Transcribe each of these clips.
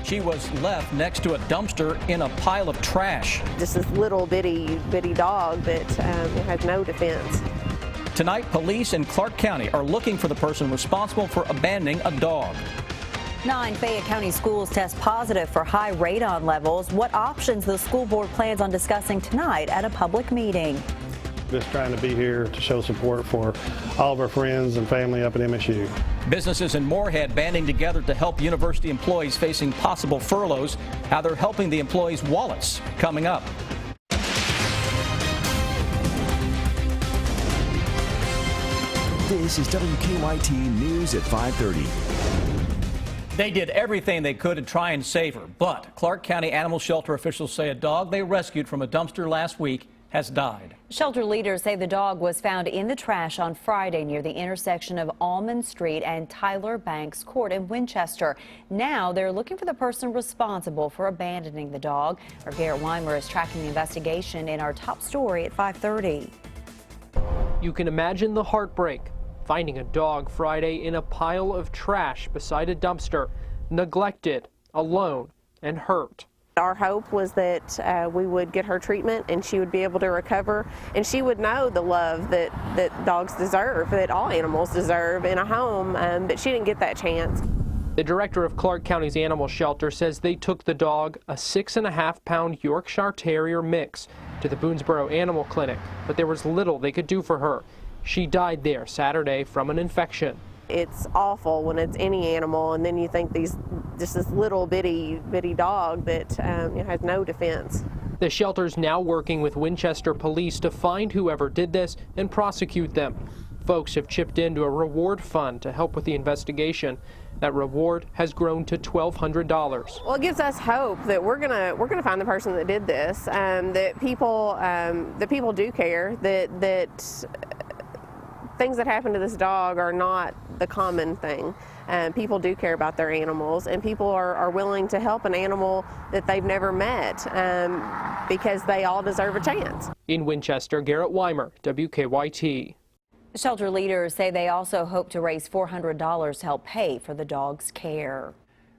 She was left next to a dumpster in a pile of trash. Just this little bitty dog that has no defense. Tonight, police in Clark County are looking for the person responsible for abandoning a dog. 9 Fayette County schools test positive for high radon levels. What options the school board plans on discussing tonight at a public meeting. Just trying to be here to show support for all of our friends and family up at MSU. Businesses in Moorhead banding together to help university employees facing possible furloughs. How they're helping the employees' wallets. Coming up. This is WKYT News at 5:30. They did everything they could to try and save her, but Clark County Animal Shelter officials say a dog they rescued from a dumpster last week has died. Shelter leaders say the dog was found in the trash on Friday near the intersection of Almond Street and Tyler Banks Court in Winchester. Now they're looking for the person responsible for abandoning the dog. Our Garrett Weimer is tracking the investigation in our top story at 5:30. You can imagine the heartbreak. Finding a dog Friday in a pile of trash beside a dumpster, neglected, alone, and hurt. Our hope was that we would get her treatment and she would be able to recover and she would know the love that dogs deserve, that all animals deserve in a home, but she didn't get that chance. The director of Clark County's animal shelter says they took the dog, a 6.5-pound Yorkshire Terrier mix, to the Boonesboro Animal Clinic, but there was little they could do for her. She died there Saturday from an infection. It's awful when it's any animal, and then you think just this little bitty dog that has no defense. The shelter's now working with Winchester police to find whoever did this and prosecute them. Folks have chipped into a reward fund to help with the investigation. That reward has grown to $1,200. Well, it gives us hope that we're gonna find the person that did this, that people do care, that things that happen to this dog are not the common thing. People do care about their animals, and people are willing to help an animal that they've never met because they all deserve a chance. In Winchester, Garrett Weimer, WKYT. Shelter leaders say they also hope to raise $400 to help pay for the dog's care.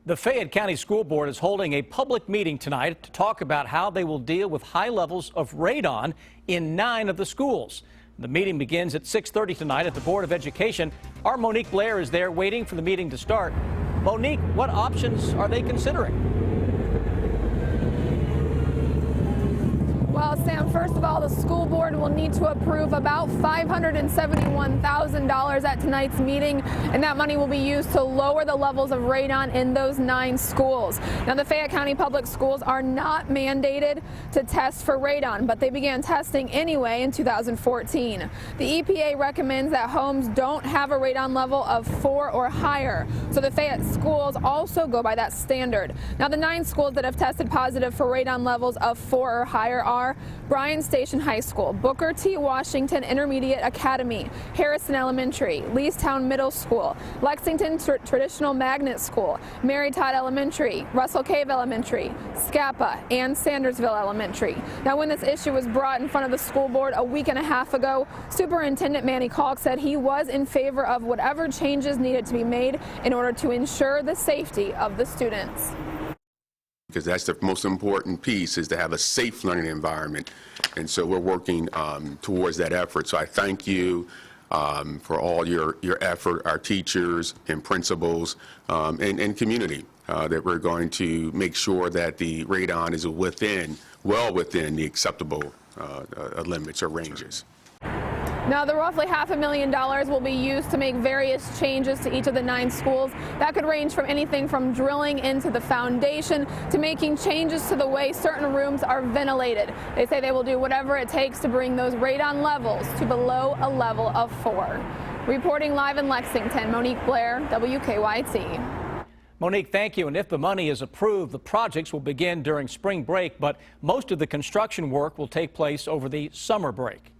The Fayette County School Board is holding a public meeting tonight to talk about how they will deal with high levels of radon in 9 of the schools. The meeting begins at 6:30 tonight at the Board of Education. Our Monique Blair is there waiting for the meeting to start. Monique, what options are they considering? Well, Sam, first of all, the school board will need to approve about $571,000 at tonight's meeting, and that money will be used to lower the levels of radon in those 9 schools. Now, the Fayette County Public Schools are not mandated to test for radon, but they began testing anyway in 2014. The EPA recommends that homes don't have a radon level of 4 or higher, so the Fayette schools also go by that standard. Now, the 9 schools that have tested positive for radon levels of 4 or higher are Bryan Station High School, Booker T. Washington Intermediate Academy, Harrison Elementary, Leestown Middle School, Lexington Traditional Magnet School, Mary Todd Elementary, Russell Cave Elementary, Scapa, and Sandersville Elementary. Now, when this issue was brought in front of the school board a week and a half ago, Superintendent Manny Kalk said he was in favor of whatever changes needed to be made in order to ensure the safety of the students. Because that's the most important piece, is to have a safe learning environment. And so we're working towards that effort. So I thank you for all your effort, our teachers and principals and community, that we're going to make sure that the radon is well within the acceptable limits or ranges. Now, the roughly $500,000 will be used to make various changes to each of the 9 schools. That could range from anything from drilling into the foundation to making changes to the way certain rooms are ventilated. They say they will do whatever it takes to bring those radon levels to below a level of 4. Reporting live in Lexington, Monique Blair, WKYT. Monique, thank you. And if the money is approved, the projects will begin during spring break, but most of the construction work will take place over the summer break.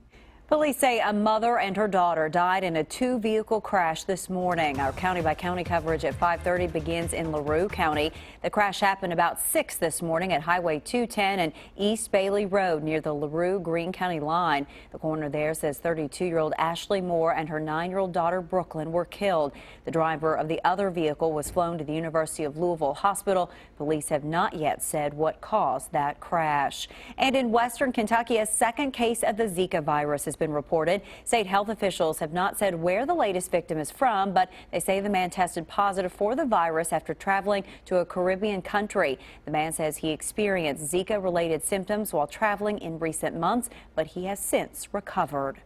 Police say a mother and her daughter died in a two-vehicle crash this morning. Our county-by-county coverage at 5:30 begins in LaRue County. The crash happened about 6 this morning at Highway 210 and East Bailey Road near the LaRue-Greene County line. The coroner there says 32-year-old Ashley Moore and her 9-year-old daughter Brooklyn were killed. The driver of the other vehicle was flown to the University of Louisville Hospital. Police have not yet said what caused that crash. And in western Kentucky, a second case of the Zika virus has been reported. State health officials have not said where the latest victim is from, but they say the man tested positive for the virus after traveling to a Caribbean country. The man says he experienced Zika-related symptoms while traveling in recent months, but he has since recovered.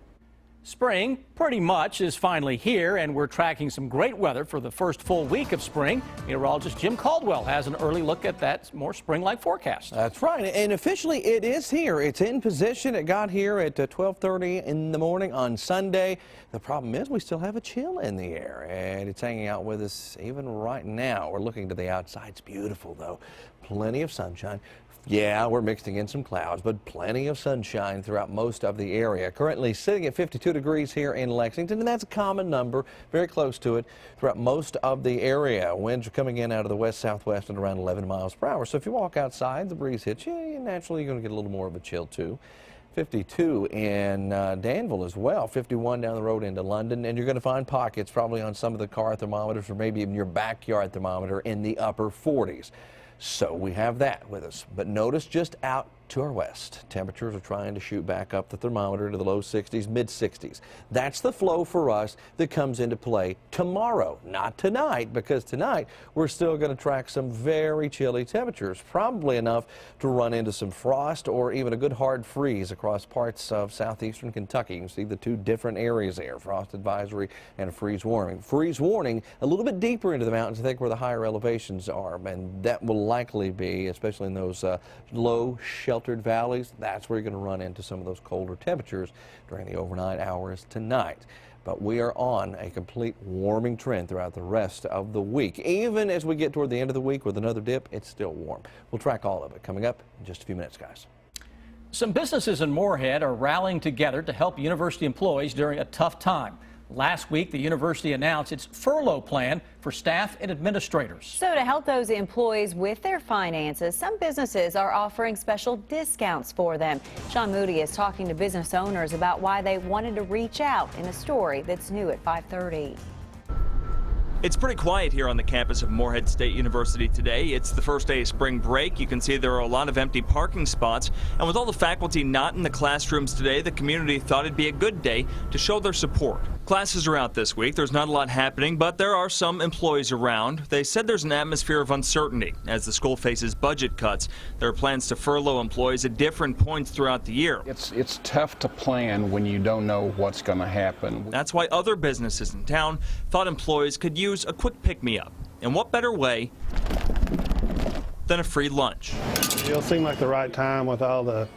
Spring pretty much is finally here, and we're tracking some great weather for the first full week of spring. Meteorologist Jim Caldwell has an early look at that more spring-like forecast. That's right, and officially it is here. It's in position. It got here at 12:30 in the morning on Sunday. The problem is we still have a chill in the air, and it's hanging out with us even right now. We're looking to the outside. It's beautiful, though. Plenty of sunshine. Yeah, we're mixing in some clouds, but plenty of sunshine throughout most of the area. Currently sitting at 52 degrees here in Lexington, and that's a common number, very close to it throughout most of the area. Winds are coming in out of the west-southwest at around 11 miles per hour. So if you walk outside, the breeze hits you, naturally you're going to get a little more of a chill too. 52 in Danville as well, 51 down the road into London, and you're going to find pockets probably on some of the car thermometers or maybe even your backyard thermometer in the upper 40s. So we have that with us. But notice just out to our west, temperatures are trying to shoot back up the thermometer to the low 60s, mid 60s. That's the flow for us that comes into play tomorrow, not tonight, because tonight we're still going to track some very chilly temperatures, probably enough to run into some frost or even a good hard freeze across parts of southeastern Kentucky. You can see the two different areas there, frost advisory and a freeze warning. Freeze warning a little bit deeper into the mountains, I think, where the higher elevations are, and that will likely be, especially in those low sheltered valleys, that's where you're going to run into some of those colder temperatures during the overnight hours tonight. But we are on a complete warming trend throughout the rest of the week. Even as we get toward the end of the week with another dip, it's still warm. We'll track all of it coming up in just a few minutes, guys. Some businesses in Moorhead are rallying together to help university employees during a tough time. Last week, the university announced its furlough plan for staff and administrators. So to help those employees with their finances, some businesses are offering special discounts for them. Sean Moody is talking to business owners about why they wanted to reach out in a story that's new at 5:30. It's pretty quiet here on the campus of Moorhead State University today. It's the first day of spring break. You can see there are a lot of empty parking spots. And with all the faculty not in the classrooms today, the community thought it'd be a good day to show their support. Classes are out this week. There's not a lot happening, but there are some employees around. They said there's an atmosphere of uncertainty as the school faces budget cuts. There are plans to furlough employees at different points throughout the year. It's tough to plan when you don't know what's going to happen. That's why other businesses in town thought employees could use a quick pick-me-up. And what better way than a free lunch? It'll seem like the right time with all the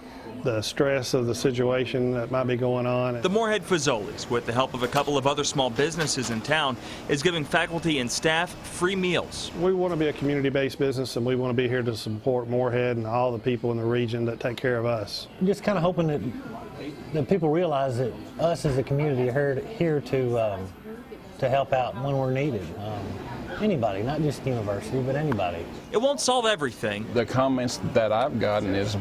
stress of the situation that might be going on. The Moorhead Fazoli's, with the help of a couple of other small businesses in town, is giving faculty and staff free meals. We want to be a community-based business, and we want to be here to support Moorhead and all the people in the region that take care of us. I'm just kind of hoping that people realize that us as a community are here to help out when we're needed. Anybody, not just the university, but anybody. It won't solve everything. The comments that I've gotten is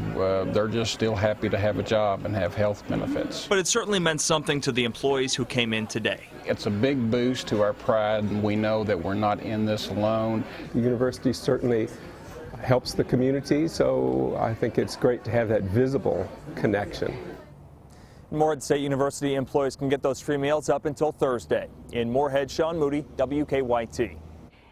they're just still happy to have a job and have health benefits. But it certainly meant something to the employees who came in today. It's a big boost to our pride, and we know that we're not in this alone. The university certainly helps the community, so I think it's great to have that visible connection. Moorhead State University employees can get those free meals up until Thursday. In Moorhead, Sean Moody, WKYT.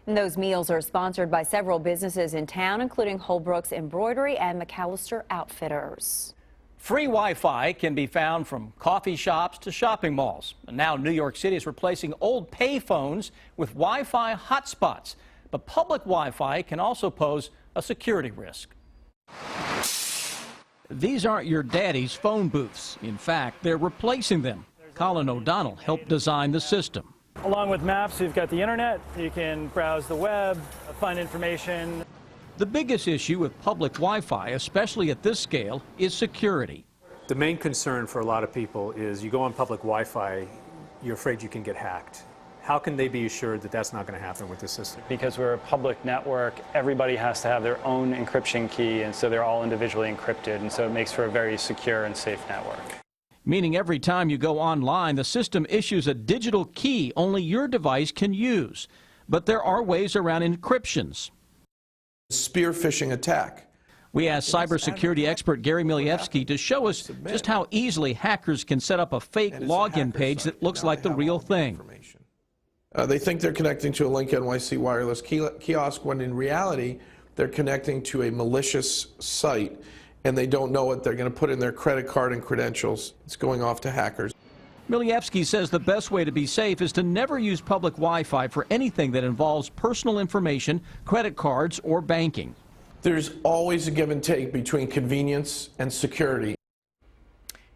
And those meals are sponsored by several businesses in town, including Holbrook's Embroidery and McAllister Outfitters. Free Wi-Fi can be found from coffee shops to shopping malls. And now New York City is replacing old pay phones with Wi-Fi hotspots. But public Wi-Fi can also pose a security risk. These aren't your daddy's phone booths. In fact, they're replacing them. Colin O'Donnell helped design the system. Along with maps, you've got the internet. You can browse the web, find information. The biggest issue with public Wi-Fi, especially at this scale, is security. The main concern for a lot of people is you go on public Wi-Fi, you're afraid you can get hacked. How can they be assured that that's not going to happen with this system? Because we're a public network, everybody has to have their own encryption key, and so they're all individually encrypted, and so it makes for a very secure and safe network. Meaning every time you go online, the system issues a digital key only your device can use. But there are ways around encryptions. Spear phishing attack. We asked cybersecurity expert Gary Milievsky to show us just how easily hackers can set up a fake login page that looks like the real thing. They think they're connecting to a Link NYC wireless kiosk when in reality they're connecting to a malicious site and they don't know it. They're going to put in their credit card and credentials. It's going off to hackers. Milievsky says the best way to be safe is to never use public Wi-Fi for anything that involves personal information, credit cards, or banking. There's always a give and take between convenience and security.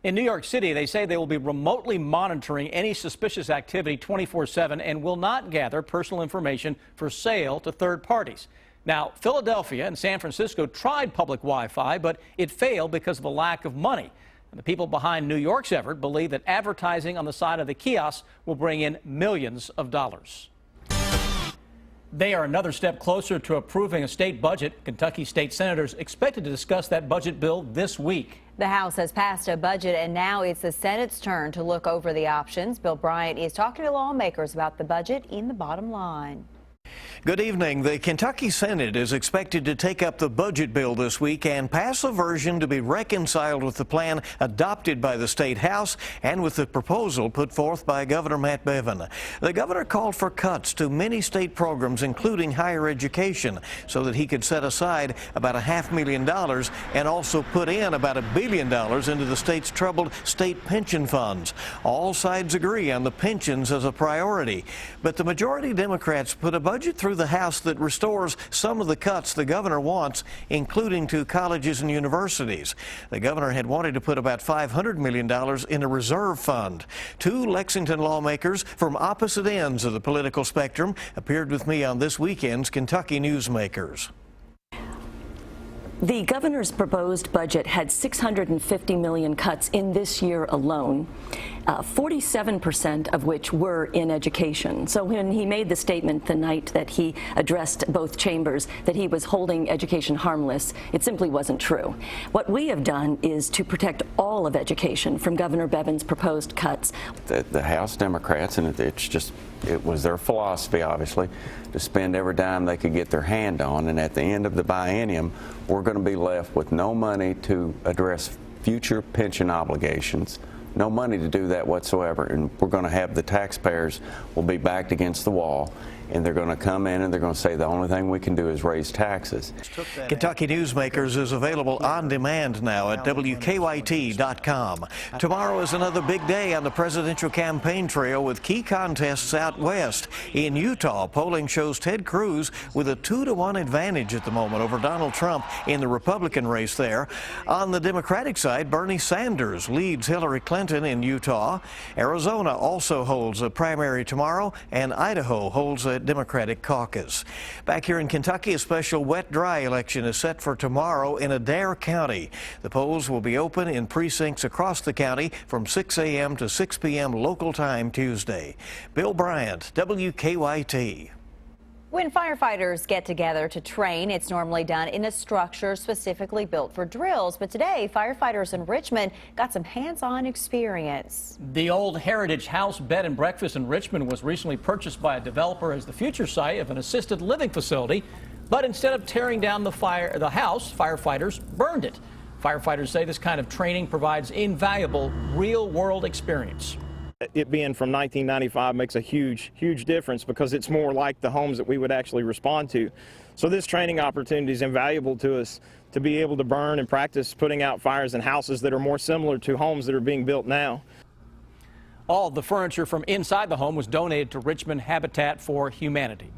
In New York City, they say they will be remotely monitoring any suspicious activity 24/7 and will not gather personal information for sale to third parties. Now, Philadelphia and San Francisco tried public Wi-Fi, but it failed because of a lack of money. And the people behind New York's effort believe that advertising on the side of the kiosks will bring in millions of dollars. They are another step closer to approving a state budget. Kentucky state senators expected to discuss that budget bill this week. The House has passed a budget, and now it's the Senate's turn to look over the options. Bill Bryant is talking to lawmakers about the budget in the bottom line. Good evening. The Kentucky Senate is expected to take up the budget bill this week and pass a version to be reconciled with the plan adopted by the state House and with the proposal put forth by Governor Matt Bevin. The governor called for cuts to many state programs, including higher education, so that he could set aside about $500,000 and also put in about $1 billion into the state's troubled state pension funds. All sides agree on the pensions as a priority, but the majority Democrats put a budget through the House that restores some of the cuts the governor wants, including to colleges and universities. The governor had wanted to put about $500 million in a reserve fund. Two Lexington lawmakers from opposite ends of the political spectrum appeared with me on this weekend's Kentucky Newsmakers. The governor's proposed budget had $650 million cuts in this year alone, 47% of which were in education. So when he made the statement the night that he addressed both chambers that he was holding education harmless, it simply wasn't true. What we have done is to protect all of education from Governor Bevin's proposed cuts. The House Democrats, and it was their philosophy, obviously, to spend every dime they could get their hand on, and at the end of the biennium, we're going to be left with no money to address future pension obligations, no money to do that whatsoever, and we're going to have the taxpayers will be backed against the wall, and they're going to come in and they're going to say the only thing we can do is raise taxes. Kentucky Newsmakers is available on demand now at WKYT.com. Tomorrow is another big day on the presidential campaign trail with key contests out west. In Utah, polling shows Ted Cruz with a 2-to-1 advantage at the moment over Donald Trump in the Republican race there. On the Democratic side, Bernie Sanders leads Hillary Clinton in Utah. Arizona also holds a primary tomorrow, and Idaho holds a Democratic caucus. Back here in Kentucky, a special wet-dry election is set for tomorrow in Adair County. The polls will be open in precincts across the county from 6 a.m. to 6 p.m. local time Tuesday. Bill Bryant, WKYT. When firefighters get together to train, it's normally done in a structure specifically built for drills. But today, firefighters in Richmond got some hands-on experience. The old Heritage House Bed and Breakfast in Richmond was recently purchased by a developer as the future site of an assisted living facility. But instead of tearing down the house, firefighters burned it. Firefighters say this kind of training provides invaluable real-world experience. It being from 1995 makes a huge difference because it's more like the homes that we would actually respond to. So this training opportunity is invaluable to us to be able to burn and practice putting out fires in houses that are more similar to homes that are being built now. All of the furniture from inside the home was donated to Richmond Habitat for Humanity.